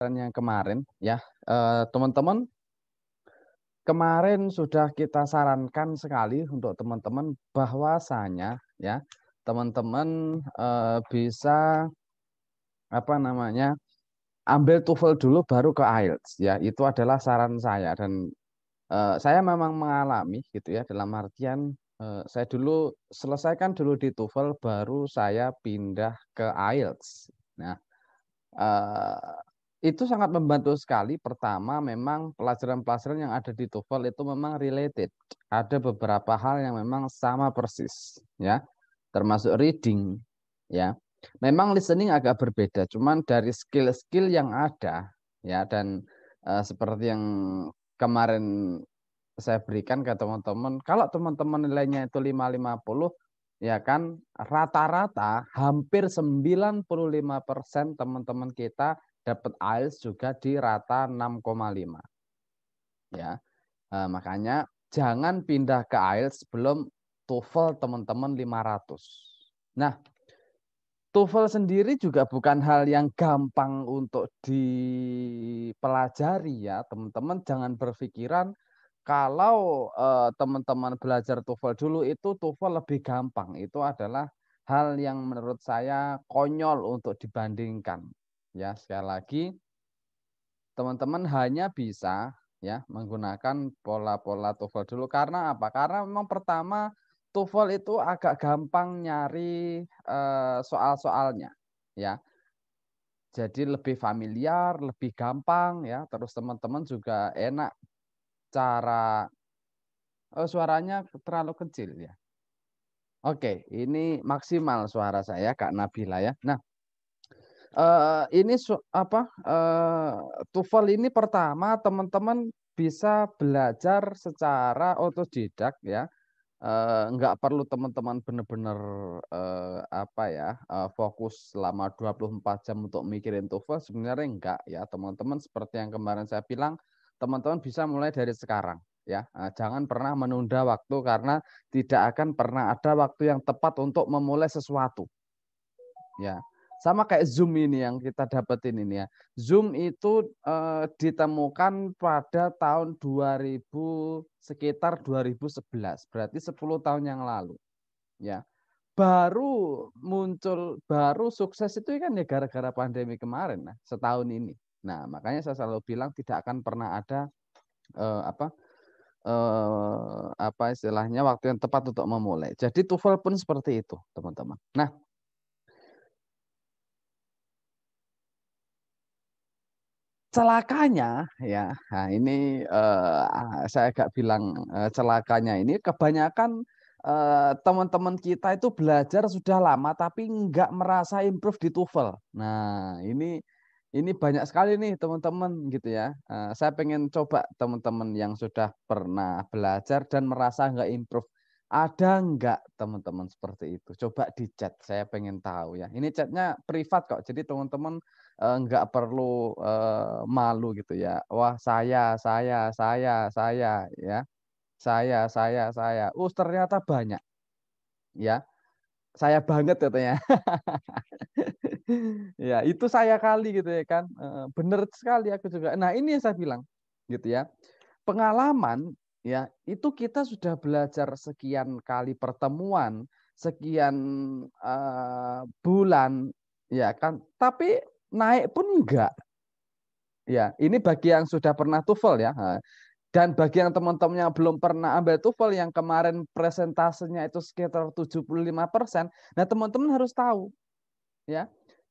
yang kemarin ya, teman-teman, kemarin sudah kita sarankan sekali untuk teman-teman bahwasanya ya, teman-teman, bisa apa namanya, ambil TOEFL dulu baru ke IELTS ya, itu adalah saran saya dan, saya memang mengalami gitu ya, dalam artian, saya dulu selesaikan dulu di TOEFL baru saya pindah ke IELTS. Nah, Eee, itu sangat membantu sekali. Pertama, memang pelajaran-pelajaran yang ada di TOEFL itu memang related. Ada beberapa hal yang memang sama persis, ya, termasuk reading, ya. Memang listening agak berbeda, cuman dari skill-skill yang ada, ya, dan, seperti yang kemarin saya berikan ke teman-teman, kalau teman-teman nilainya itu 5,50 ya kan, rata-rata hampir 95% teman-teman kita dapat IELTS juga di rata 6,5 ya. Makanya jangan pindah ke IELTS sebelum TOEFL teman-teman 500. Nah, TOEFL sendiri juga bukan hal yang gampang untuk dipelajari ya, teman-teman jangan berpikiran kalau, teman-teman belajar TOEFL dulu itu TOEFL lebih gampang, itu adalah hal yang menurut saya konyol untuk dibandingkan. Ya, sekali lagi teman-teman hanya bisa ya menggunakan pola-pola TOEFL dulu karena apa? Karena memang pertama TOEFL itu agak gampang nyari, soal-soalnya ya. Jadi lebih familiar, lebih gampang ya, terus teman-teman juga enak cara suaranya terlalu kecil ya? Oke, ini maksimal suara saya, Kak Nabila ya. Nah, ini TOEFL ini pertama teman-teman bisa belajar secara otodidak ya, nggak perlu teman-teman benar-benar apa ya, fokus selama 24 jam untuk mikirin TOEFL, sebenarnya enggak ya, teman-teman seperti yang kemarin saya bilang, teman-teman bisa mulai dari sekarang ya, jangan pernah menunda waktu karena tidak akan pernah ada waktu yang tepat untuk memulai sesuatu, ya. Sama kayak Zoom ini yang kita dapetin ini ya. Zoom itu, ditemukan pada tahun 2000 sekitar 2011, berarti 10 tahun yang lalu, ya. Baru muncul, baru sukses itu kan ya gara-gara pandemi kemarin, nah setahun ini. Nah, makanya saya selalu bilang tidak akan pernah ada, eee, apa, apa istilahnya, waktu yang tepat untuk memulai. Jadi TOEFL pun seperti itu, teman-teman. Nah, celakanya ya, nah ini, saya agak bilang, celakanya ini kebanyakan, teman-teman kita itu belajar sudah lama tapi nggak merasa improve di TOEFL. Nah, ini banyak sekali nih teman-teman gitu ya, saya pengen coba teman-teman yang sudah pernah belajar dan merasa nggak improve, ada nggak teman-teman seperti itu? Coba di chat, saya pengen tahu ya. Ini chatnya privat kok, jadi teman-teman nggak perlu, malu gitu ya. Wah saya, ya. Saya. Ternyata banyak ya. Saya banget katanya. Ya, itu saya kali gitu ya kan, bener sekali aku juga. Nah ini yang saya bilang gitu ya, pengalaman ya, itu kita sudah belajar sekian kali pertemuan, sekian, bulan, ya kan, tapi naik pun enggak. Ya, ini bagi yang sudah pernah TOEFL ya, dan bagi yang teman-teman yang belum pernah ambil TOEFL yang kemarin presentasenya itu sekitar 75%, nah teman-teman harus tahu ya,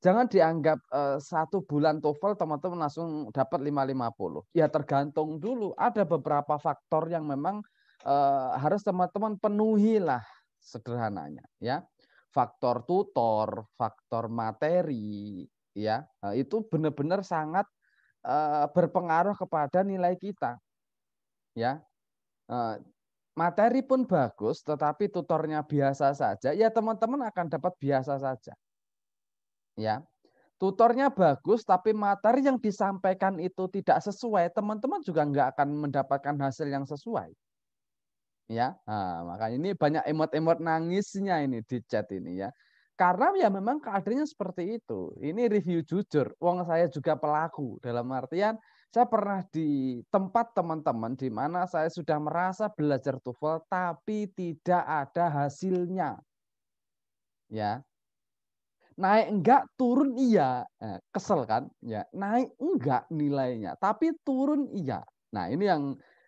jangan dianggap, 1 bulan TOEFL teman-teman langsung dapat 5,50. Ya tergantung dulu, ada beberapa faktor yang memang, harus teman-teman penuhilah sederhananya ya. Faktor tutor, faktor materi ya, itu benar-benar sangat berpengaruh kepada nilai kita, ya. Eee, Materi pun bagus, tetapi tutornya biasa saja, ya teman-teman akan dapat biasa saja, ya. Tutornya bagus, tapi materi yang disampaikan itu tidak sesuai, teman-teman juga nggak akan mendapatkan hasil yang sesuai, ya. Makanya ini banyak emot-emot nangisnya ini di chat ini ya. Karena ya memang keadaannya seperti itu. Ini review jujur. Wong saya juga pelaku. Dalam artian saya pernah di tempat teman-teman di mana saya sudah merasa belajar TOEFL tapi tidak ada hasilnya. Ya. Naik enggak, turun iya. Kesel kan? Ya, naik enggak nilainya, tapi turun iya. Nah, ini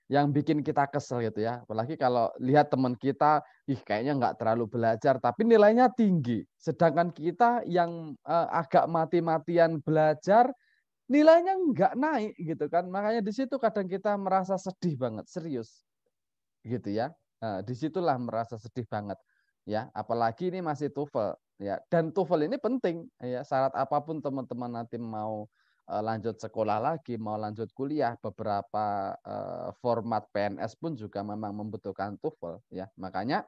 yang bikin kita kesel gitu ya. Apalagi kalau lihat teman kita, ih kayaknya enggak terlalu belajar, tapi nilainya tinggi. Sedangkan kita yang agak mati-matian belajar, nilainya enggak naik gitu kan. Makanya di situ kadang kita merasa sedih banget, serius. Gitu ya. Disitulah merasa sedih banget. Ya, apalagi ini masih TOEFL ya. Dan TOEFL ini penting ya. Syarat apapun teman-teman nanti mau lanjut sekolah lagi, mau lanjut kuliah, beberapa format PNS pun juga memang membutuhkan TOEFL ya. Makanya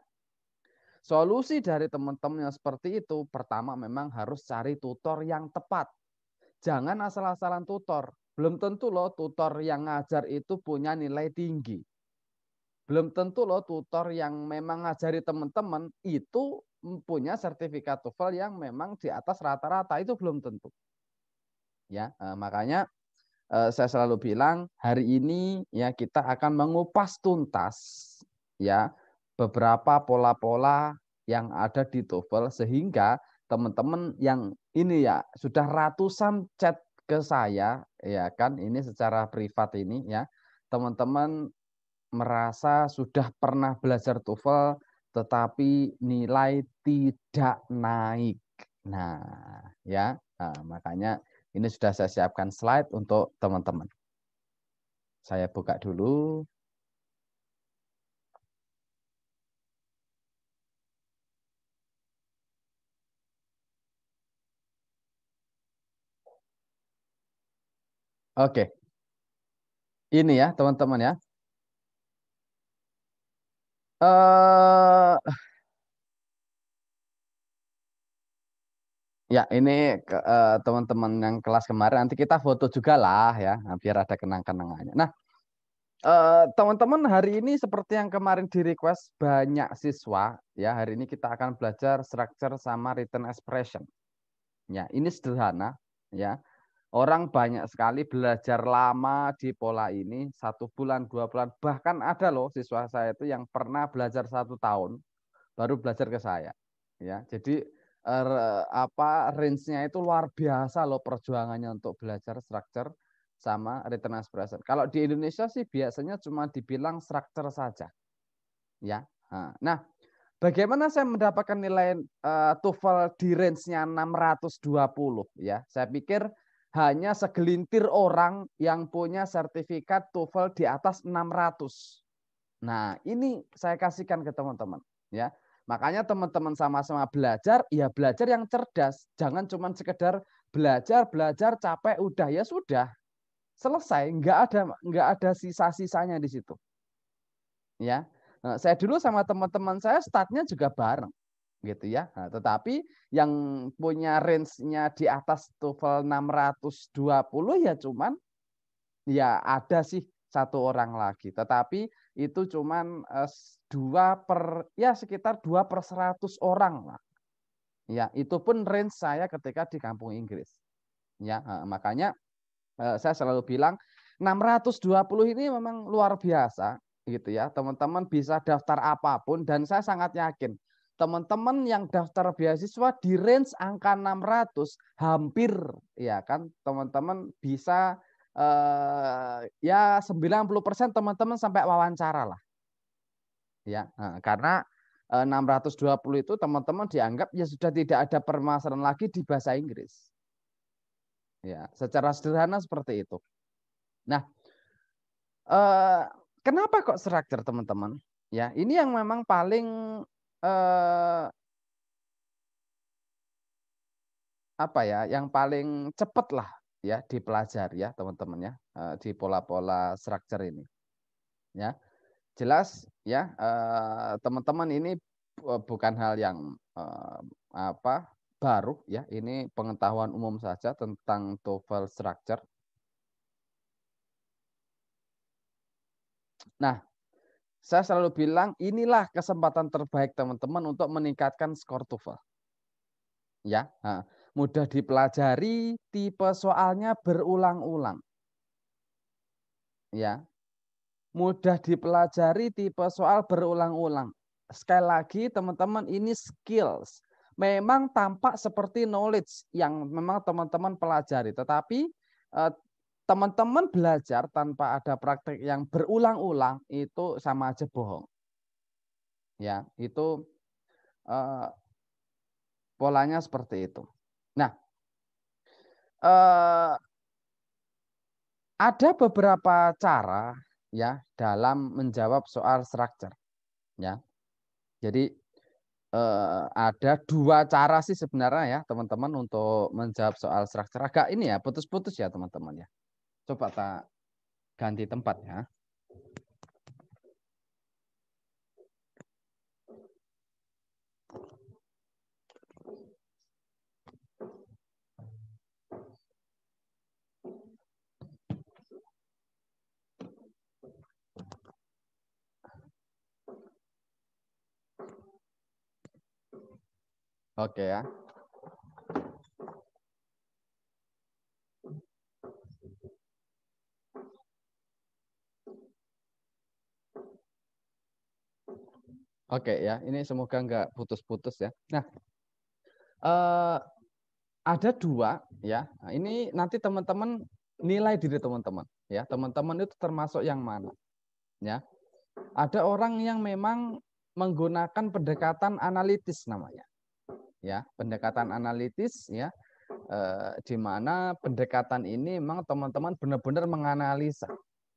solusi dari teman-teman yang seperti itu, pertama memang harus cari tutor yang tepat. Jangan asal-asalan tutor. Belum tentu loh tutor yang ngajar itu punya nilai tinggi. Belum tentu loh tutor yang memang ngajari teman-teman itu punya sertifikat TOEFL yang memang di atas rata-rata, itu belum tentu. Ya, makanya saya selalu bilang hari ini ya kita akan mengupas tuntas ya beberapa pola-pola yang ada di TOEFL sehingga teman-teman yang ini ya sudah ratusan chat ke saya ya kan ini secara privat ini ya teman-teman merasa sudah pernah belajar TOEFL tetapi nilai tidak naik. Nah, ya, makanya ini sudah saya siapkan slide untuk teman-teman. Saya buka dulu. Oke, ini ya teman-teman ya. Eh, ya ini teman-teman yang kelas kemarin nanti kita foto juga lah ya, biar ada kenang-kenangannya. Nah, teman-teman hari ini seperti yang kemarin di request banyak siswa ya hari ini kita akan belajar structure sama written expression ya ini sederhana ya orang banyak sekali belajar lama di pola ini 1 bulan 2 bulan bahkan ada loh siswa saya itu yang pernah belajar 1 tahun baru belajar ke saya ya jadi apa range-nya itu luar biasa loh perjuangannya untuk belajar structure sama written expression. Kalau di Indonesia sih biasanya cuma dibilang structure saja. Ya. Nah, bagaimana saya mendapatkan nilai TOEFL di range-nya 620 ya? Saya pikir hanya segelintir orang yang punya sertifikat TOEFL di atas 600. Nah, ini saya kasihkan ke teman-teman ya. Makanya teman-teman sama-sama belajar, ya belajar yang cerdas. Jangan cuma sekedar belajar capek udah ya sudah. Selesai, nggak ada sisa-sisanya di situ. Ya. Nah, saya dulu sama teman-teman saya startnya juga bareng gitu ya. Nah, tetapi yang punya range-nya di atas TOEFL 620 ya cuman ya ada sih 1 orang lagi. Tetapi itu cuman sekitar 2/100 orang lah. Ya, itu pun range saya ketika di kampung Inggris. Ya, makanya saya selalu bilang 620 ini memang luar biasa gitu ya. Teman-teman bisa daftar apapun dan saya sangat yakin teman-teman yang daftar beasiswa di range angka 600 hampir ya kan teman-teman bisa ya 90% teman-teman sampai wawancara lah. Ya, karena 620 itu teman-teman dianggap ya sudah tidak ada permasalahan lagi di bahasa Inggris. Ya, secara sederhana seperti itu. Nah, eh, kenapa kok structure teman-teman? Ya, ini yang memang paling eh, apa ya, yang paling cepat lah ya dipelajari ya teman-teman ya di pola-pola structure ini. Ya, jelas ya teman-teman ini bukan hal yang apa baru ya. Ini pengetahuan umum saja tentang TOEFL structure. Nah, saya selalu bilang inilah kesempatan terbaik teman-teman untuk meningkatkan skor TOEFL. ya. Mudah dipelajari, tipe soalnya berulang-ulang. Ya. Mudah dipelajari, tipe soal berulang-ulang. Sekali lagi teman-teman, ini skills. Memang tampak seperti knowledge yang memang teman-teman pelajari, tetapi teman-teman belajar tanpa ada praktek yang berulang-ulang itu sama aja bohong. Ya, itu polanya seperti itu. Nah, ada beberapa cara ya dalam menjawab soal structure. Ya, jadi ada dua cara sih sebenarnya ya teman-teman untuk menjawab soal structure. Agak ini ya putus-putus ya teman-teman ya. Coba tak ganti tempat ya. Oke ya. Oke ya, ini semoga nggak putus-putus ya. Nah, ada dua ya. Nah, ini nanti teman-teman nilai diri teman-teman ya. Teman-teman itu termasuk yang mana? Ya. Ada orang yang memang menggunakan pendekatan analitis namanya. Ya, pendekatan analitis ya. Di mana pendekatan ini memang teman-teman benar-benar menganalisa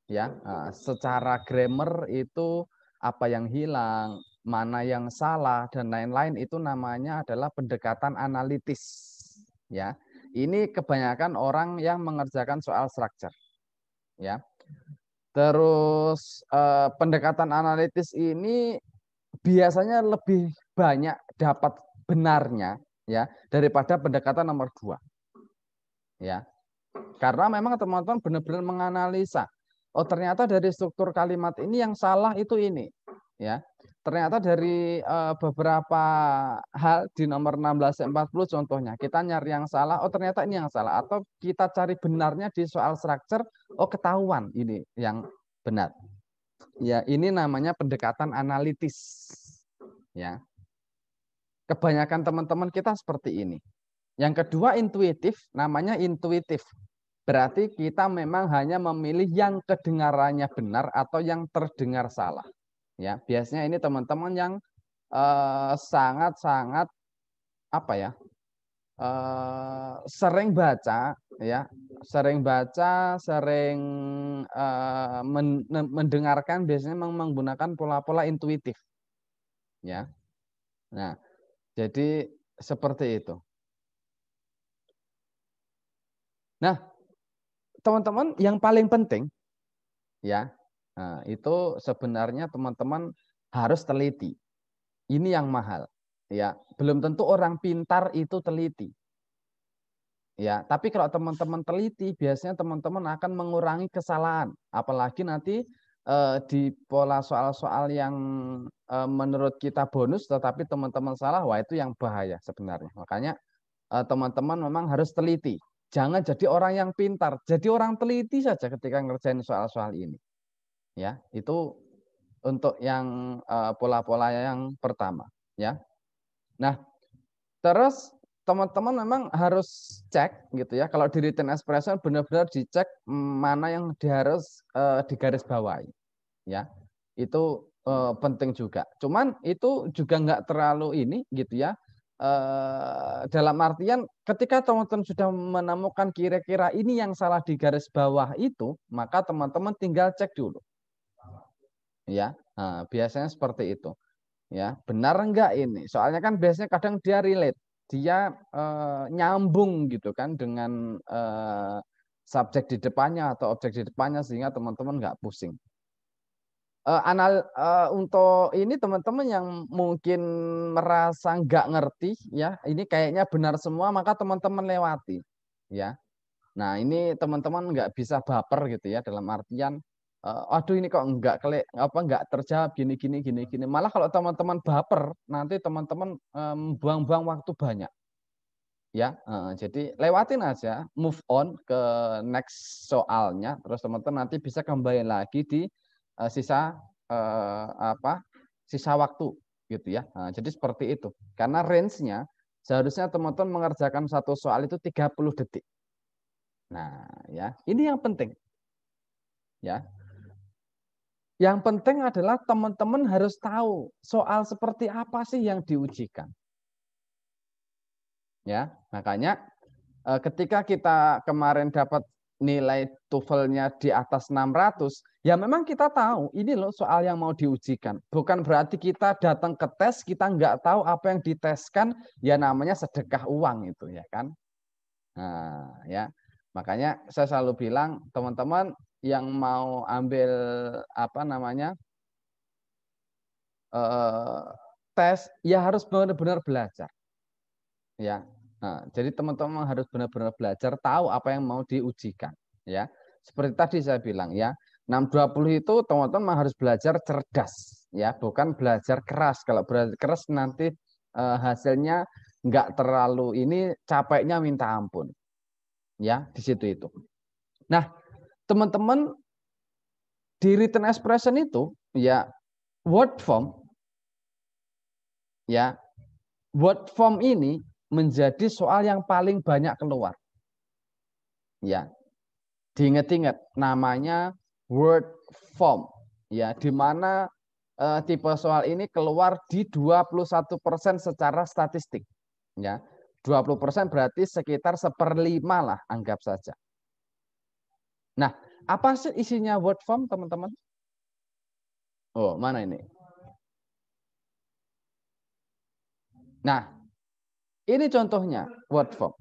ya, secara grammar itu apa yang hilang, mana yang salah dan lain-lain, itu namanya adalah pendekatan analitis ya. Ini kebanyakan orang yang mengerjakan soal structure ya. Terus pendekatan analitis ini biasanya lebih banyak dapat benarnya ya daripada pendekatan nomor 2 ya. Karena memang teman-teman benar-benar menganalisa. Oh, ternyata dari struktur kalimat ini yang salah itu ini. Ya. Ternyata dari beberapa hal di nomor 16-40 contohnya, kita nyari yang salah, oh ternyata ini yang salah. Atau kita cari benarnya di soal structure, oh ketahuan ini yang benar. Ya, ini namanya pendekatan analitis. Ya. Kebanyakan teman-teman kita seperti ini. Yang kedua intuitif, namanya intuitif. Berarti kita memang hanya memilih yang kedengarannya benar atau yang terdengar salah. Ya, biasanya ini teman-teman yang sangat-sangat apa ya? Sering baca ya, sering baca, sering mendengarkan, biasanya menggunakan pola-pola intuitif. Ya. Nah, jadi seperti itu. Nah, teman-teman yang paling penting ya, nah, itu sebenarnya teman-teman harus teliti. Ini yang mahal. Ya, belum tentu orang pintar itu teliti. Ya, tapi kalau teman-teman teliti, biasanya teman-teman akan mengurangi kesalahan. Apalagi nanti di pola soal-soal yang menurut kita bonus, tetapi teman-teman salah, wah itu yang bahaya sebenarnya. Makanya teman-teman memang harus teliti. Jangan jadi orang yang pintar, jadi orang teliti saja ketika ngerjain soal-soal ini. Ya, itu untuk yang pola-pola yang pertama. Ya, nah terus teman-teman memang harus cek gitu ya. Kalau di written expression benar-benar dicek mana yang harus digarisbawahi. Ya, itu penting juga. Cuman itu juga nggak terlalu ini gitu ya. Dalam artian ketika teman-teman sudah menemukan kira-kira ini yang salah di garis bawah itu, maka teman-teman tinggal cek dulu. Ya, nah, biasanya seperti itu. Ya, benar enggak ini? Soalnya kan biasanya kadang dia relate, dia nyambung gitu kan dengan subjek di depannya atau objek di depannya, sehingga teman-teman nggak pusing. Untuk ini teman-teman yang mungkin merasa nggak ngerti ya, ini kayaknya benar semua, maka teman-teman lewati ya. Nah, ini teman-teman nggak bisa baper gitu ya, dalam artian aduh ini kok nggak terjawab gini. Malah kalau teman-teman baper, nanti teman-teman buang-buang waktu banyak Ya, jadi lewatin aja, move on ke next soalnya, terus teman-teman nanti bisa kembali lagi di sisa sisa waktu gitu ya. Nah, jadi seperti itu. Karena range-nya seharusnya teman-teman mengerjakan satu soal itu 30 detik. Nah, ya, ini yang penting. Ya. Yang penting adalah teman-teman harus tahu soal seperti apa sih yang diujikan. Ya, makanya ketika kita kemarin dapat nilai TOEFL-nya di atas 600, ya memang kita tahu ini loh soal yang mau diujikan. Bukan berarti kita datang ke tes, kita nggak tahu apa yang diteskan, ya namanya sedekah uang itu ya kan. Nah, ya. Makanya saya selalu bilang teman-teman yang mau ambil eh, tes, ya harus benar-benar belajar. Ya. Nah, jadi teman-teman harus benar-benar belajar tahu apa yang mau diujikan, ya. Seperti tadi saya bilang ya, 620 itu teman-teman harus belajar cerdas, ya, bukan belajar keras. Kalau belajar keras nanti hasilnya nggak terlalu ini capeknya minta ampun, ya, di situ itu. Nah, teman-teman di written expression itu ya word form, ya, word form ini menjadi soal yang paling banyak keluar. Ya, diingat-ingat namanya word form. Ya, di mana tipe soal ini keluar di 21% secara statistik. Ya, 20% berarti sekitar 1/5 lah, anggap saja. Nah, apa sih isinya word form, teman-teman? Oh, mana ini? Nah, ini contohnya word form.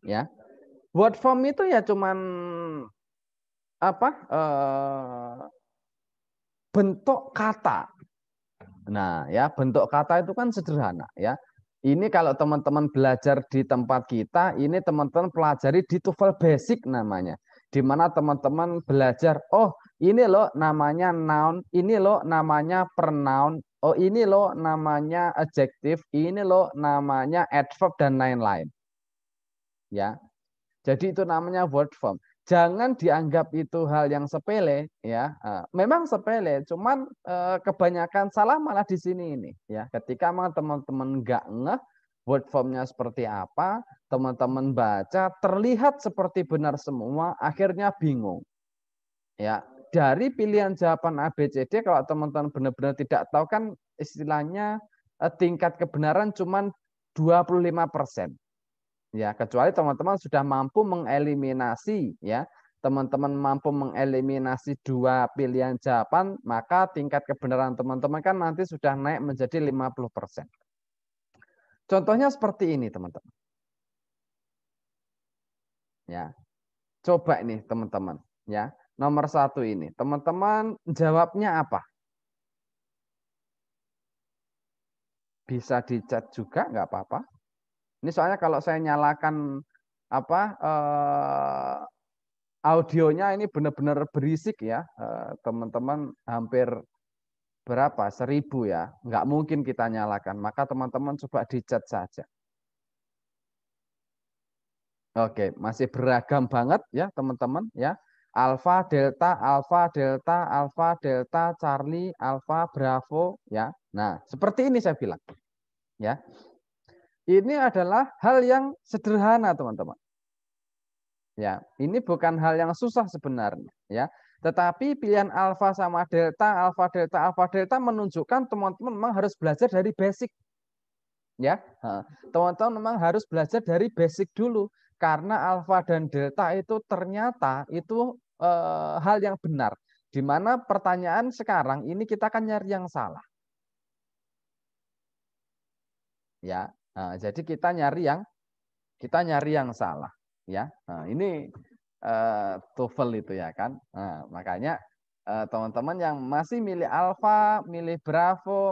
Ya, word form itu ya cuman bentuk kata. Nah, ya bentuk kata itu kan sederhana ya. Ini kalau teman-teman belajar di tempat kita, ini teman-teman pelajari di TOEFL Basic namanya. Di mana teman-teman belajar, oh ini loh namanya noun, ini loh namanya pronoun, oh ini loh namanya adjective, ini loh namanya adverb dan lain-lain. Ya. Jadi itu namanya word form. Jangan dianggap itu hal yang sepele ya. Memang sepele, cuman kebanyakan salah malah di sini ini ya. Ketika teman-teman nggak ngeh word formnya seperti apa, teman-teman baca terlihat seperti benar semua, akhirnya bingung. Ya, dari pilihan jawaban A, B, C, D kalau teman-teman benar-benar tidak tahu kan istilahnya tingkat kebenaran cuman 25%. Ya, kecuali teman-teman sudah mampu mengeliminasi ya. Teman-teman mampu mengeliminasi 2 pilihan jawaban, maka tingkat kebenaran teman-teman kan nanti sudah naik menjadi 50%. Contohnya seperti ini, teman-teman. Ya. Coba ini, teman-teman, ya. Nomor 1 ini. Teman-teman jawabnya apa? Bisa dicat juga nggak apa-apa. Ini soalnya kalau saya nyalakan apa audionya ini benar-benar berisik ya, teman-teman hampir berapa? 1000 ya. Nggak mungkin kita nyalakan. Maka teman-teman coba dicat saja. Oke, masih beragam banget ya teman-teman ya. Alfa, delta, alfa, delta, alfa, delta, Charlie, alfa, Bravo ya. Nah, seperti ini saya bilang ya. Ini adalah hal yang sederhana teman-teman. Ya, ini bukan hal yang susah sebenarnya ya. Tetapi pilihan alfa sama delta, alfa delta, alfa delta menunjukkan teman-teman memang harus belajar dari basic ya. Teman-teman memang harus belajar dari basic dulu karena alfa dan delta itu ternyata itu hal yang benar. Di mana pertanyaan sekarang ini kita akan nyari yang salah. Ya. Jadi kita nyari yang salah ya. Ini TOEFL itu ya kan. Makanya teman-teman yang masih milih alfa, milih bravo,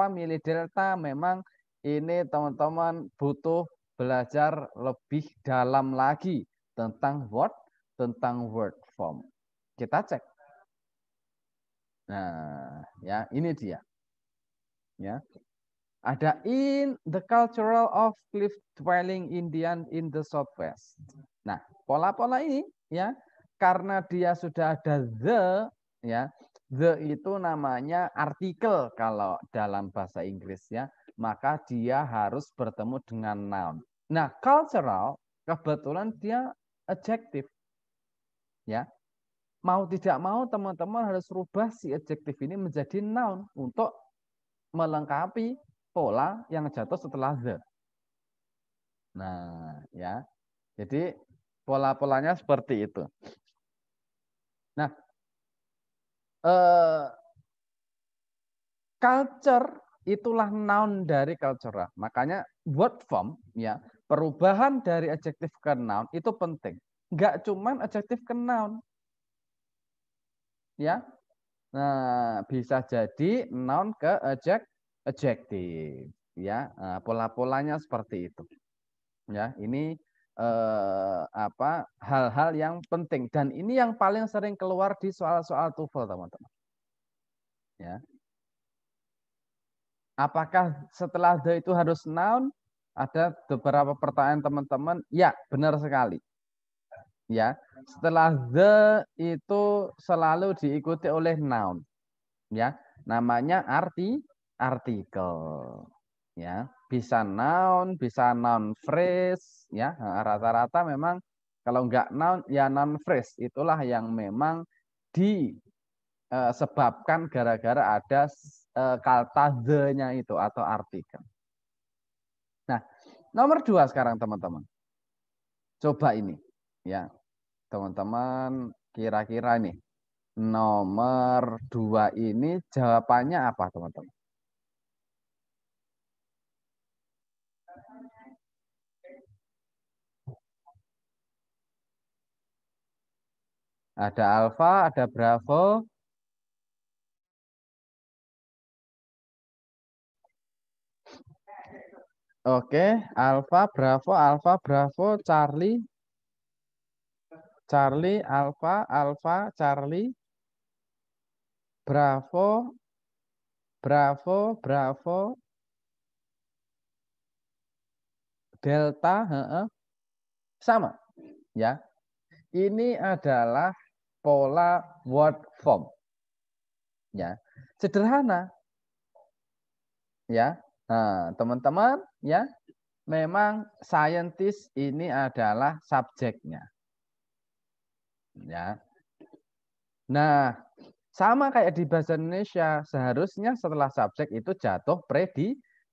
milih delta, memang ini teman-teman butuh belajar lebih dalam lagi tentang word form. Kita cek. Nah, ya ini dia. Ya. Ada in the cultural of cliff dwelling Indian in the southwest. Nah, pola-pola ini ya karena dia sudah ada the ya, the itu namanya artikel kalau dalam bahasa Inggris ya, maka dia harus bertemu dengan noun. Nah, cultural kebetulan dia adjective ya. Mau tidak mau teman-teman harus rubah si adjective ini menjadi noun untuk melengkapi pola yang jatuh setelah the. Nah, ya. Jadi pola-polanya seperti itu. Nah, culture itulah noun dari cultural. Makanya word form ya, perubahan dari adjective ke noun itu penting. Enggak cuman adjective ke noun. Ya. Nah, bisa jadi noun ke adjective ya. Nah, pola-polanya seperti itu. Ya, ini hal-hal yang penting dan ini yang paling sering keluar di soal-soal TOEFL, teman-teman. Ya. Apakah setelah the itu harus noun? Ada beberapa pertanyaan teman-teman. Ya, benar sekali. Ya, setelah the itu selalu diikuti oleh noun. Ya, namanya artikel. Ya, bisa noun phrase. Ya, rata-rata memang kalau enggak noun, ya noun phrase. Itulah yang memang disebabkan gara-gara ada kata the-nya itu atau artikel. Nah, nomor 2 sekarang teman-teman. Coba ini, ya teman-teman kira-kira nih nomor 2 ini jawabannya apa teman-teman? Ada alfa, ada bravo. Oke, alfa, bravo, Charlie, alfa, Charlie, bravo, bravo, delta, sama, ya. Ini adalah pola word form, ya. Sederhana, ya. Nah, teman-teman, ya, memang scientist ini adalah subjeknya, ya. Nah, sama kayak di bahasa Indonesia, seharusnya setelah subjek itu jatuh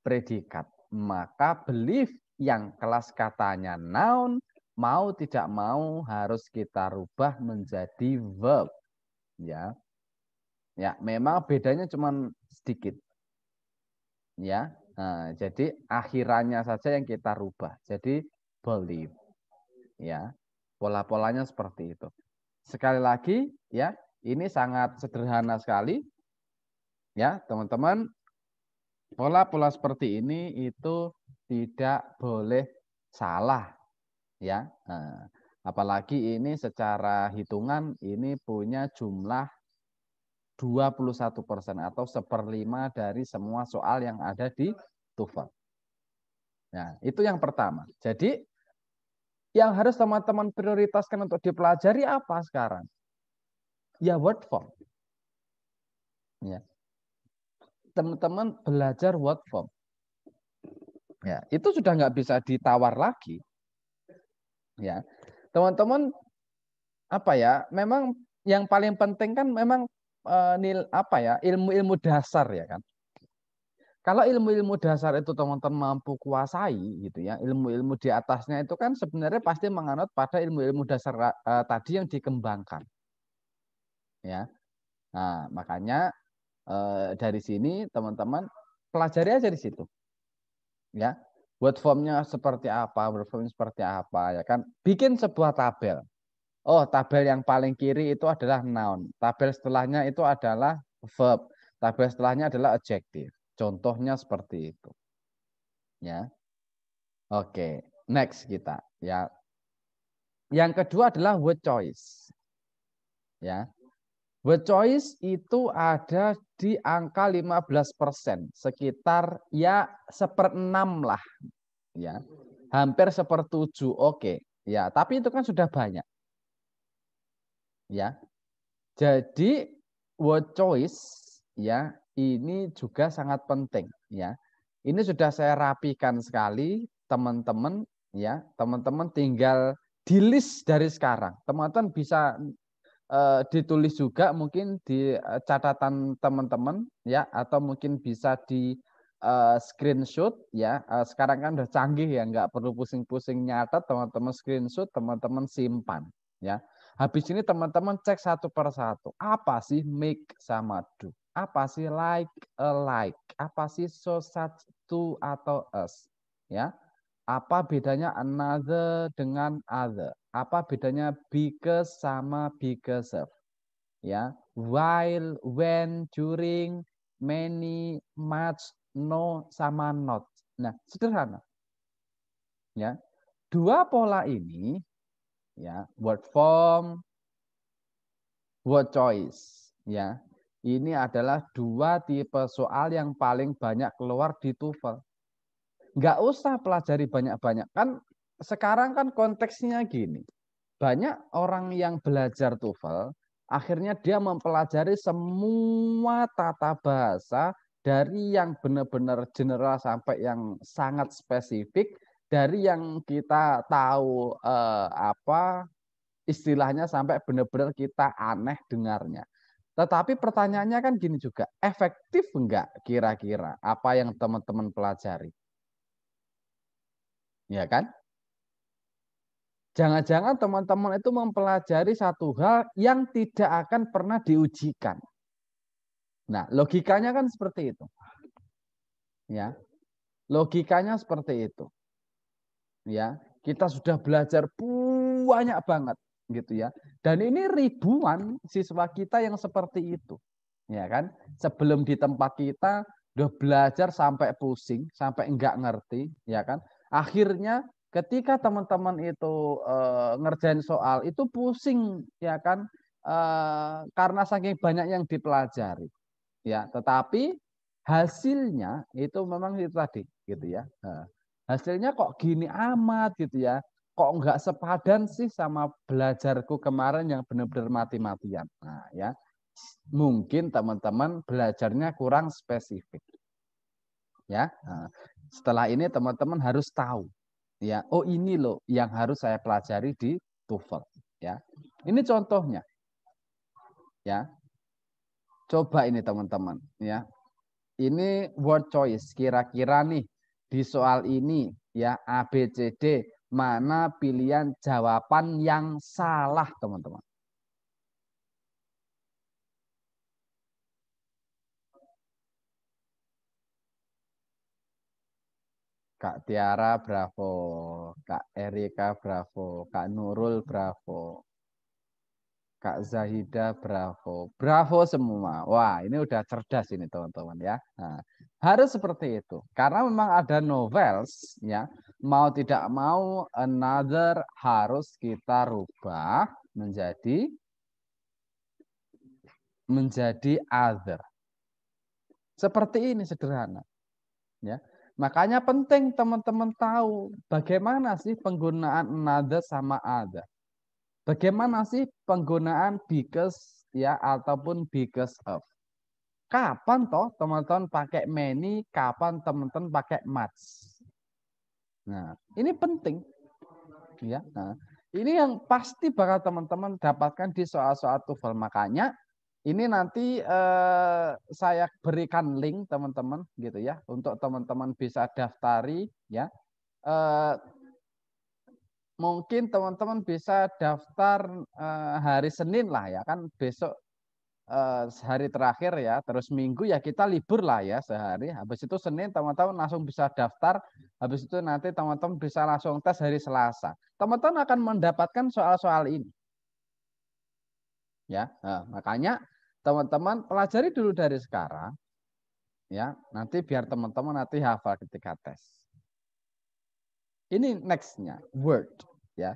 predikat. Maka belief yang kelas katanya noun, mau tidak mau harus kita rubah menjadi verb. Ya, ya, memang bedanya cuma sedikit. Ya, nah, jadi akhirannya saja yang kita rubah. Jadi belief. Ya, pola-polanya seperti itu. Sekali lagi, ya, ini sangat sederhana sekali. Ya, teman-teman, pola-pola seperti ini itu tidak boleh salah, ya. Nah, apalagi ini secara hitungan ini punya jumlah 21% atau 1/5 dari semua soal yang ada di TOEFL. Nah, itu yang pertama. Jadi yang harus teman-teman prioritaskan untuk dipelajari apa sekarang? Ya word form. Ya. Teman-teman belajar word form. Ya, itu sudah nggak bisa ditawar lagi. Ya, teman-teman apa ya? Memang yang paling penting kan memang ilmu-ilmu dasar ya kan. Kalau ilmu-ilmu dasar itu teman-teman mampu kuasai gitu ya, ilmu-ilmu di atasnya itu kan sebenarnya pasti menganut pada ilmu-ilmu dasar tadi yang dikembangkan. Ya. Nah, makanya dari sini teman-teman pelajari aja di situ. Ya. Word form-nya seperti apa, word form seperti apa ya kan. Bikin sebuah tabel. Oh, tabel yang paling kiri itu adalah noun. Tabel setelahnya itu adalah verb. Tabel setelahnya adalah adjective. Contohnya seperti itu. Ya. Oke, next kita. Ya. Yang kedua adalah word choice. Ya. Word choice itu ada di angka 15%, sekitar ya 1/6 lah, ya, hampir 1/7, oke, ya, tapi itu kan sudah banyak, ya. Jadi word choice, ya, ini juga sangat penting, ya. Ini sudah saya rapikan sekali, teman-teman, ya, teman-teman tinggal di list dari sekarang. Teman-teman bisa ditulis juga mungkin di catatan teman-teman, ya, atau mungkin bisa di screenshot, ya. Sekarang kan udah canggih ya, nggak perlu pusing-pusing nyatet, teman-teman screenshot, teman-teman simpan, ya. Habis ini teman-teman cek satu per satu. Apa sih make sama do? Apa sih like, alike? Apa sih so, such, to, atau as? Ya. Apa bedanya another dengan other? Apa bedanya because sama because of? Ya, while, when, during, many, much, no sama not. Nah, sederhana. Ya. Dua pola ini, ya, word form, word choice, ya. Ini adalah dua tipe soal yang paling banyak keluar di TOEFL. Nggak usah pelajari banyak-banyak. Kan sekarang kan konteksnya gini. Banyak orang yang belajar TOEFL, akhirnya dia mempelajari semua tata bahasa dari yang benar-benar general sampai yang sangat spesifik, dari yang kita tahu istilahnya sampai benar-benar kita aneh dengarnya. Tetapi pertanyaannya kan gini juga, efektif enggak kira-kira apa yang teman-teman pelajari? Ya kan? Jangan-jangan teman-teman itu mempelajari satu hal yang tidak akan pernah diujikan. Nah, logikanya kan seperti itu. Ya. Logikanya seperti itu. Ya, kita sudah belajar banyak banget gitu ya. Dan ini ribuan siswa kita yang seperti itu. Ya kan? Sebelum di tempat kita udah belajar sampai pusing, sampai enggak ngerti, ya kan? Akhirnya ketika teman-teman itu ngerjain soal itu pusing, ya kan? Karena saking banyak yang dipelajari. Ya, tetapi hasilnya itu memang itu tadi gitu ya. Hasilnya kok gini amat gitu ya. Kok enggak sepadan sih sama belajarku kemarin yang benar-benar mati-matian. Nah, ya. Mungkin teman-teman belajarnya kurang spesifik. Ya. Nah, setelah ini teman-teman harus tahu ya. Oh, ini loh yang harus saya pelajari di TOEFL, ya. Ini contohnya. Ya. Coba ini teman-teman, ya. Ini word choice. Kira-kira nih di soal ini ya A, B, C, D mana pilihan jawaban yang salah teman-teman? Kak Tiara bravo, Kak Erika bravo, Kak Nurul bravo, Kak Zahida bravo. Bravo semua. Wah, ini udah cerdas ini teman-teman ya. Nah, harus seperti itu. Karena memang ada novels ya, mau tidak mau another harus kita rubah menjadi other. Seperti ini sederhana ya. Makanya penting teman-teman tahu bagaimana sih penggunaan another sama other. Bagaimana sih penggunaan because ya ataupun because of? Kapan toh teman-teman pakai many, kapan teman-teman pakai much? Nah, ini penting ya. Nah, ini yang pasti bakal teman-teman dapatkan di soal-soal TOEFL. Makanya ini nanti saya berikan link teman-teman gitu ya untuk teman-teman bisa daftari ya. Eh, Mungkin teman-teman bisa daftar hari Senin lah ya kan besok hari terakhir ya terus Minggu ya kita libur lah ya sehari habis itu Senin teman-teman langsung bisa daftar habis itu nanti teman-teman bisa langsung tes hari Selasa teman-teman akan mendapatkan soal-soal ini ya makanya teman-teman pelajari dulu dari sekarang ya nanti biar teman-teman nanti hafal ketika tes ini nextnya word ya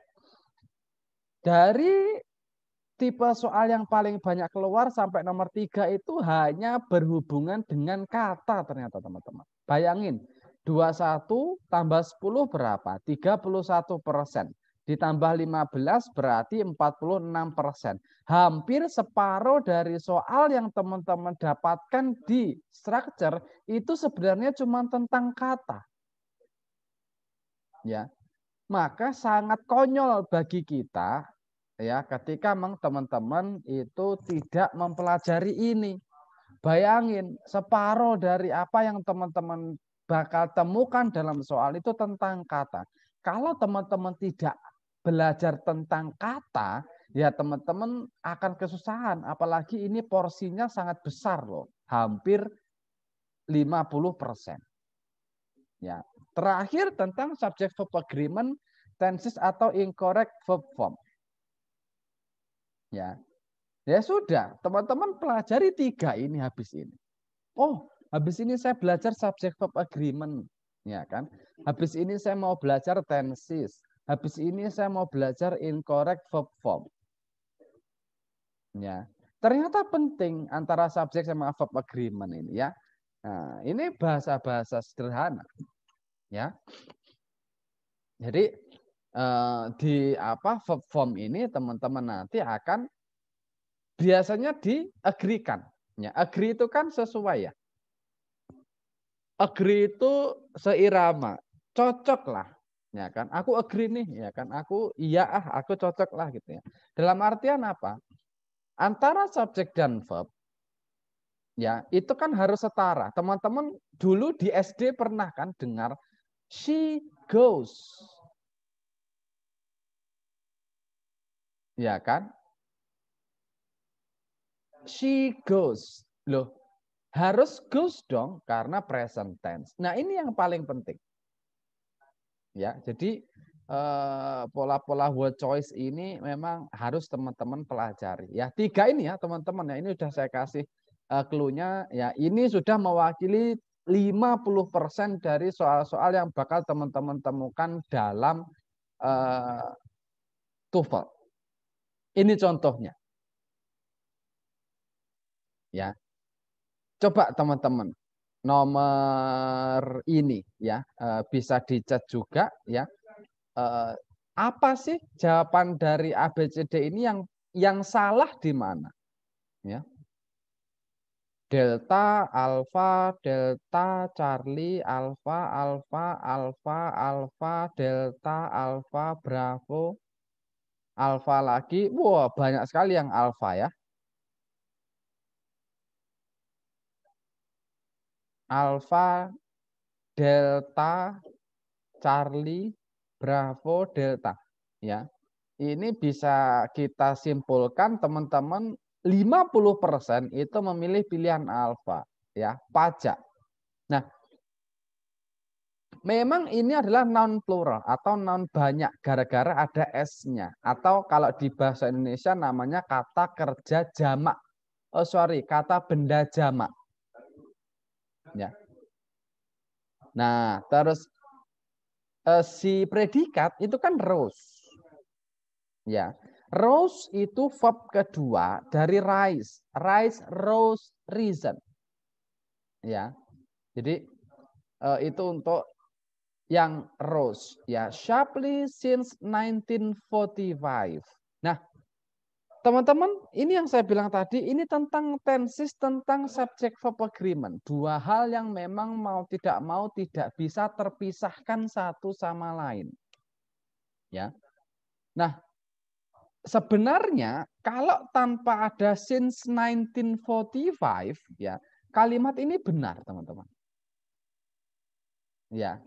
dari tipe soal yang paling banyak keluar sampai nomor 3 itu hanya berhubungan dengan kata ternyata teman-teman. Bayangin, 21 tambah 10 berapa? 31%. Ditambah 15 berarti 46%. Hampir separuh dari soal yang teman-teman dapatkan di structure itu sebenarnya cuma tentang kata. Ya. Maka sangat konyol bagi kita ya ketika teman-teman itu tidak mempelajari ini. Bayangin, separuh dari apa yang teman-teman bakal temukan dalam soal itu tentang kata. Kalau teman-teman tidak belajar tentang kata, ya teman-teman akan kesusahan. Apalagi ini porsinya sangat besar loh, hampir 50%. Ya. Terakhir tentang subject verb agreement, tenses atau incorrect verb form. Ya. Ya sudah, teman-teman pelajari 3 ini habis ini. Oh, habis ini saya belajar subject verb agreement, ya kan? Habis ini saya mau belajar tenses. Habis ini saya mau belajar incorrect verb form. Ya. Ternyata penting antara subjek sama verb agreement ini ya. Nah, ini bahasa-bahasa sederhana. Ya. Jadi di verb form ini teman-teman nanti akan biasanya di-agree-kan. Ya, agree itu kan sesuai ya. Agree itu seirama, cocok lah. Ya kan, aku agree nih, ya kan, aku cocok lah gitu ya. Dalam artian apa? Antara subjek dan verb, ya itu kan harus setara. Teman-teman dulu di SD pernah kan dengar she goes, ya kan? She goes, loh harus goes dong karena present tense. Nah ini yang paling penting. Ya, jadi pola-pola word choice ini memang harus teman-teman pelajari. Ya, 3 ini ya teman-teman ya, ini sudah saya kasih clue-nya ya, ini sudah mewakili 50% dari soal-soal yang bakal teman-teman temukan dalam TOEFL. Ini contohnya. Ya. Coba teman-teman nomor ini ya bisa dicat juga ya. Apa sih jawaban dari ABCD ini yang salah di mana? Ya. Delta, alfa, delta, Charlie, alfa, alfa, alfa, alfa, delta, alfa, bravo, alfa lagi. Wah, banyak sekali yang alfa ya. Alfa, delta, Charlie, bravo, delta. Ya. Ini bisa kita simpulkan teman-teman 50% itu memilih pilihan alfa, ya, pajak. Nah, memang ini adalah noun plural atau noun banyak gara-gara ada S-nya. Atau kalau di bahasa Indonesia namanya kata kerja jamak. Oh sorry, kata benda jamak. Ya. Nah, terus si predikat itu kan rose. Ya, rose itu verb kedua dari rise. Rise, rose, reason. Ya, jadi itu untuk yang rose. Ya, sharply since 1945. Nah, teman-teman, ini yang saya bilang tadi, ini tentang tenses, tentang subject verb agreement. 2 hal yang memang mau tidak bisa terpisahkan satu sama lain. Ya. Nah, sebenarnya kalau tanpa ada since 1945 ya, kalimat ini benar, teman-teman. Ya.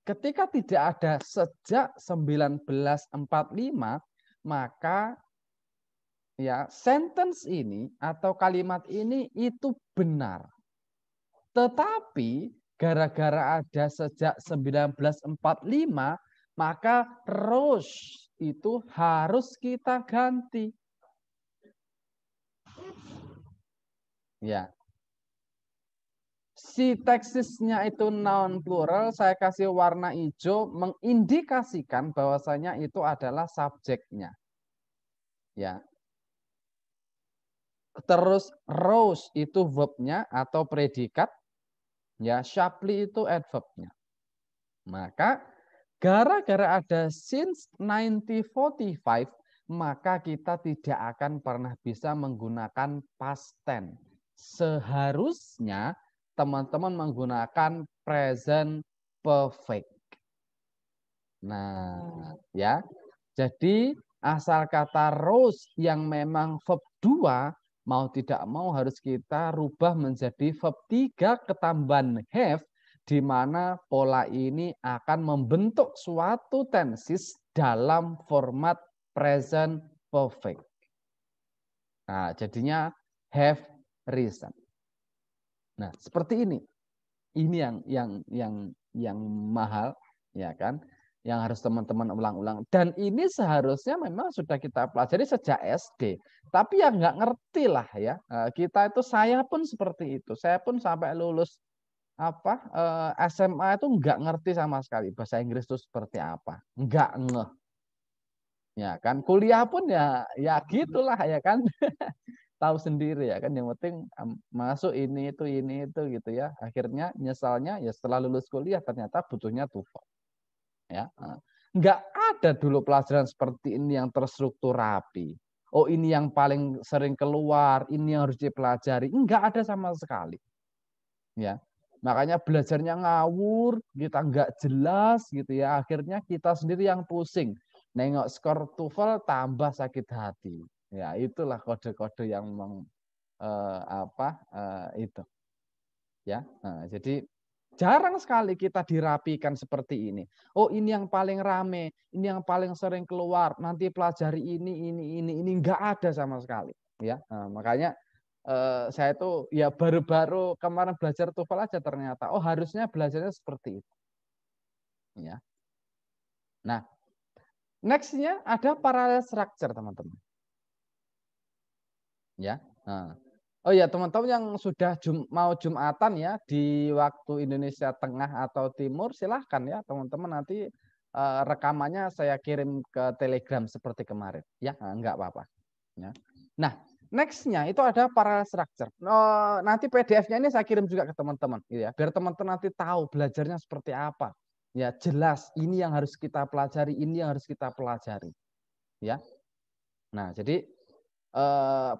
Ketika tidak ada sejak 1945, maka ya sentence ini atau kalimat ini itu benar. Tetapi gara-gara ada sejak 1945, maka Rose itu harus kita ganti. Ya. Si teksisnya itu noun plural, saya kasih warna hijau mengindikasikan bahwasanya itu adalah subjeknya. Ya. terus rose itu verbnya atau predikat, ya, sharply itu adverbnya. Maka gara-gara ada since 1945, maka kita tidak akan pernah bisa menggunakan past tense. Seharusnya teman-teman menggunakan present perfect. Nah, ya. Jadi asal kata rose yang memang verb 2 mau tidak mau harus kita rubah menjadi verb 3 ketambahan have, di mana pola ini akan membentuk suatu tenses dalam format present perfect. Nah, jadinya have risen. Nah, seperti ini. Ini yang mahal, ya kan? Yang harus teman-teman ulang-ulang. Dan ini seharusnya memang sudah kita pelajari sejak SD. Tapi ya nggak ngerti lah ya. Kita itu, saya pun seperti itu. Saya pun sampai lulus SMA itu nggak ngerti sama sekali bahasa Inggris itu seperti apa. Nggak ngeh. Ya kan, kuliah pun ya gitulah ya kan. Tahu sendiri ya kan, yang penting masuk ini itu gitu ya. Akhirnya nyesalnya ya setelah lulus kuliah ternyata butuhnya TOEFL. Ya. Nggak ada dulu pelajaran seperti ini yang terstruktur rapi. Oh, ini yang paling sering keluar, ini yang harus dipelajari. Nggak ada sama sekali. Ya. Makanya belajarnya ngawur, kita nggak jelas gitu ya. Akhirnya kita sendiri yang pusing. Nengok skor TOEFL tambah sakit hati. Ya, itulah kode-kode yang itu. Ya. Nah, jadi jarang sekali kita dirapikan seperti ini. Oh, ini yang paling rame, ini yang paling sering keluar. Nanti pelajari ini nggak ada sama sekali. Ya, nah, makanya saya tuh ya baru-baru kemarin belajar TOEFL aja ternyata. Oh, harusnya belajarnya seperti itu. Ya. Nah, next-nya ada parallel structure, teman-teman. Ya. Nah. Oh ya, teman-teman yang sudah mau Jumatan ya di waktu Indonesia Tengah atau Timur, silahkan ya teman-teman, nanti rekamannya saya kirim ke Telegram seperti kemarin. Ya, enggak apa-apa. Ya. Nah, next-nya itu ada parallel structure. Nanti PDF-nya ini saya kirim juga ke teman-teman, ya, biar teman-teman nanti tahu belajarnya seperti apa. Ya, jelas ini yang harus kita pelajari, ini yang harus kita pelajari. Ya. Nah, jadi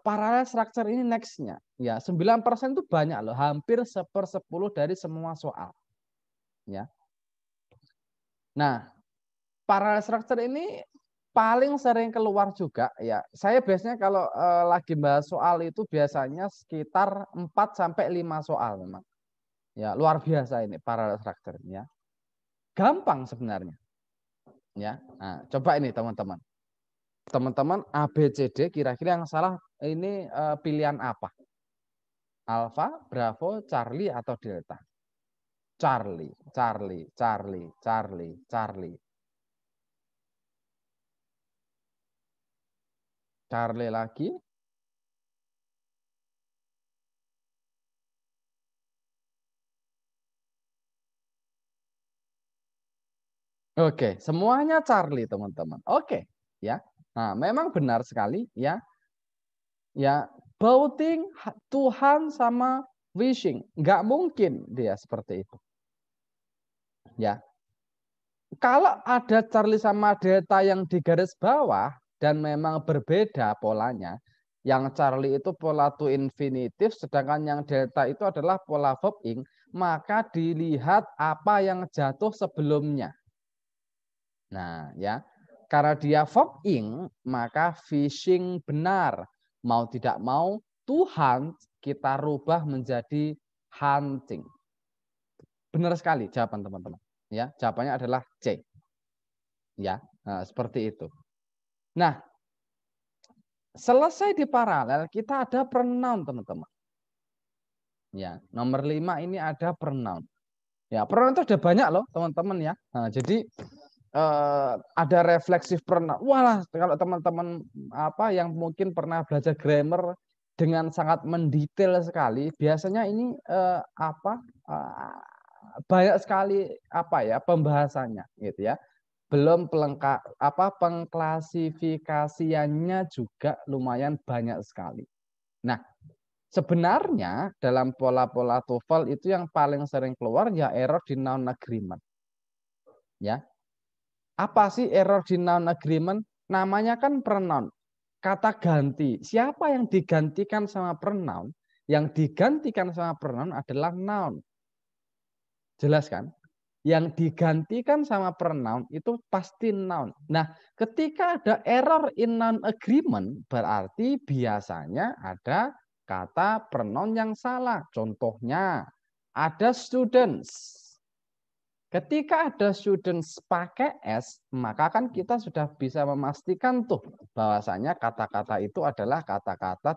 parallel structure ini next-nya. Ya, 9% itu banyak loh, hampir 1/10 dari semua soal. Ya. Nah, parallel structure ini paling sering keluar juga ya. Saya biasanya kalau lagi bahas soal itu biasanya sekitar 4 sampai 5 soal memang. Ya, luar biasa ini parallel structure ya. Gampang sebenarnya. Ya. Nah, coba ini teman-teman. Teman-teman A, B, C, D kira-kira yang salah ini pilihan apa? Alpha, Bravo, Charlie atau Delta? Charlie, Charlie, Charlie, Charlie, Charlie. Charlie lagi. Oke, semuanya Charlie, teman-teman. Oke, ya. Nah, memang benar sekali ya. Ya, voting Tuhan sama wishing, nggak mungkin dia seperti itu. Ya. Kalau ada Charlie sama Delta yang di garis bawah dan memang berbeda polanya, yang Charlie itu pola to infinitive, sedangkan yang Delta itu adalah pola verb ing, maka dilihat apa yang jatuh sebelumnya. Nah, ya, karena dia verb ing, maka fishing benar. Mau tidak mau, Tuhan kita rubah menjadi hunting. Benar sekali jawaban teman-teman. Ya, jawabannya adalah C. Ya, nah, seperti itu. Nah, selesai di paralel, kita ada pronoun, teman-teman. Ya, nomor 5 ini ada pronoun. Ya, pronoun itu ada banyak loh, teman-teman ya. Nah, jadi ada refleksif pronoun. Walah, kalau teman-teman yang mungkin pernah belajar grammar dengan sangat mendetail sekali, biasanya ini banyak sekali pembahasannya gitu ya. Belum pengklasifikasiannya juga lumayan banyak sekali. Nah, sebenarnya dalam pola-pola TOEFL itu yang paling sering keluar ya error di noun agreement. Ya. Apa sih error di noun agreement? Namanya kan pronoun. Kata ganti. Siapa yang digantikan sama pronoun? Yang digantikan sama pronoun adalah noun. Jelas kan? Yang digantikan sama pronoun itu pasti noun. Nah, ketika ada error in noun agreement, berarti biasanya ada kata pronoun yang salah. Contohnya, ada students. Ketika ada students pakai S, maka kan kita sudah bisa memastikan tuh bahwasanya kata-kata itu adalah kata-kata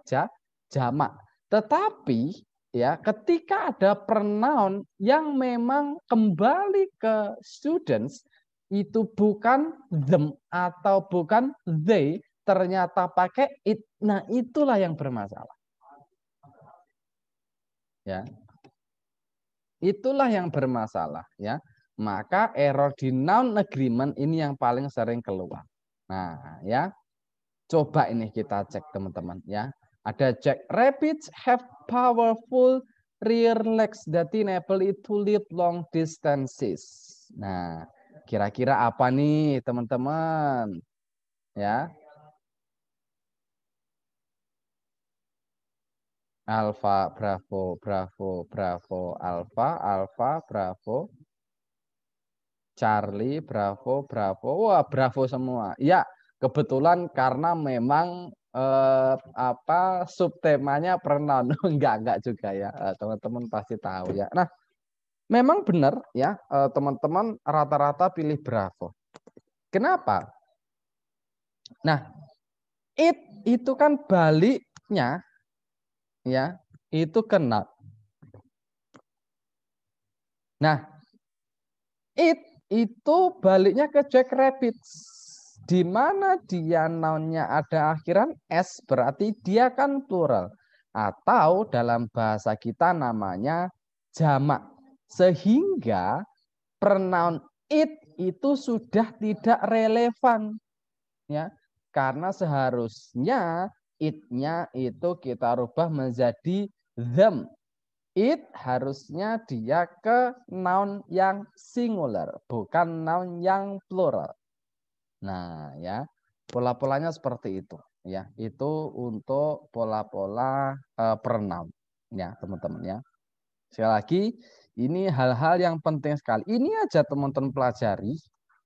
jamak. Tetapi ya ketika ada pronoun yang memang kembali ke students itu bukan them atau bukan they, ternyata pakai it. Nah, itulah yang bermasalah. Ya. Itulah yang bermasalah ya. Maka error di noun agreement ini yang paling sering keluar. Nah, ya. Coba ini kita cek teman-teman ya. Ada cek rabbits have powerful rear legs that enable it to leap long distances. Nah, kira-kira apa nih teman-teman? Ya. Alfa, Bravo, Bravo, Bravo, Alfa, Alfa, Bravo, Charlie, Bravo, Bravo, wah Bravo semua. Ya, kebetulan karena memang subtemanya pronoun, enggak juga ya, teman-teman pasti tahu ya. Nah, memang benar ya, teman-teman rata-rata pilih Bravo. Kenapa? Nah, it itu kan baliknya ya, itu kena. Nah, it itu baliknya ke Jackrabbit. Di mana dia nounnya ada akhiran S, berarti dia kan plural. Atau dalam bahasa kita namanya jamak. Sehingga pronoun it itu sudah tidak relevan. Ya, karena seharusnya it-nya itu kita rubah menjadi them. It harusnya dia ke noun yang singular, bukan noun yang plural. Nah, ya, pola-polanya seperti itu. Ya, itu untuk pola-pola pronoun. Ya, teman-teman ya. Sekali lagi, ini hal-hal yang penting sekali. Ini aja teman-teman pelajari,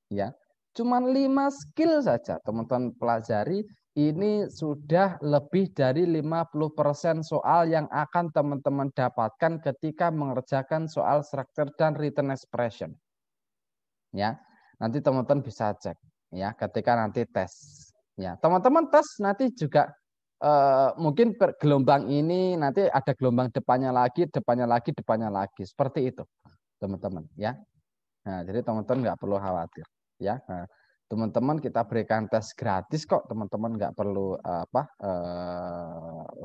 ya. Cuman 5 skill saja teman-teman pelajari. Ini sudah lebih dari 50% soal yang akan teman-teman dapatkan ketika mengerjakan soal structure dan written expression. Ya, nanti teman-teman bisa cek ya ketika nanti tes. Ya, teman-teman tes nanti juga mungkin gelombang ini nanti ada gelombang depannya lagi, depannya lagi, depannya lagi. Seperti itu, teman-teman ya. Nah, jadi teman-teman nggak perlu khawatir ya. Nah, teman-teman kita berikan tes gratis kok, teman-teman nggak perlu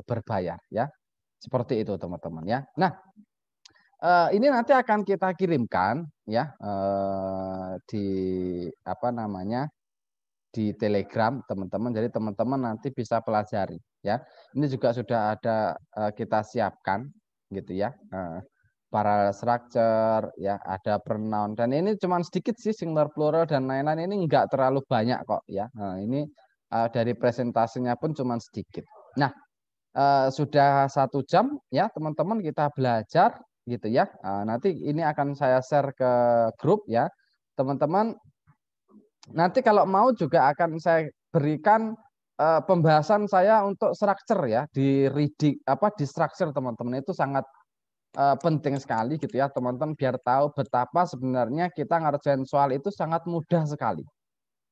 berbayar ya. Seperti itu, teman-teman ya. Nah, ini nanti akan kita kirimkan ya di apa namanya di Telegram teman-teman. Jadi teman-teman nanti bisa pelajari ya. Ini juga sudah ada kita siapkan gitu ya. Para structure ya, ada pronoun dan ini cuma sedikit sih singular plural dan lain-lain ini enggak terlalu banyak kok ya. Nah, ini dari presentasinya pun cuma sedikit. Nah, sudah 1 jam ya teman-teman kita belajar gitu ya. Nanti ini akan saya share ke grup ya. Teman-teman nanti kalau mau juga akan saya berikan pembahasan saya untuk structure ya di reading di structure teman-teman itu sangat penting sekali gitu ya teman-teman biar tahu betapa sebenarnya kita ngerjain soal itu sangat mudah sekali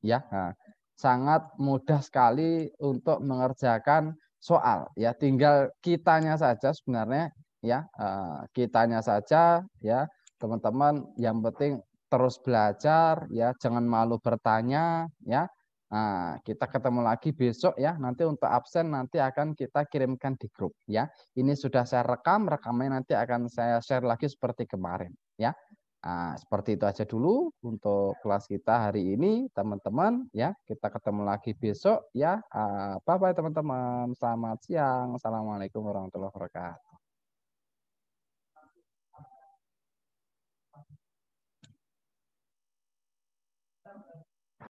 ya. Nah, sangat mudah sekali untuk mengerjakan soal ya tinggal kitanya saja sebenarnya ya kitanya saja ya teman-teman yang penting terus belajar ya jangan malu bertanya ya. Nah, kita ketemu lagi besok ya nanti untuk absen nanti akan kita kirimkan di grup ya. Ini sudah saya rekam, rekamannya nanti akan saya share lagi seperti kemarin ya. Nah, seperti itu aja dulu untuk kelas kita hari ini, teman-teman. Ya, kita ketemu lagi besok ya. Bye-bye teman-teman. Selamat siang. Assalamualaikum warahmatullahi wabarakatuh.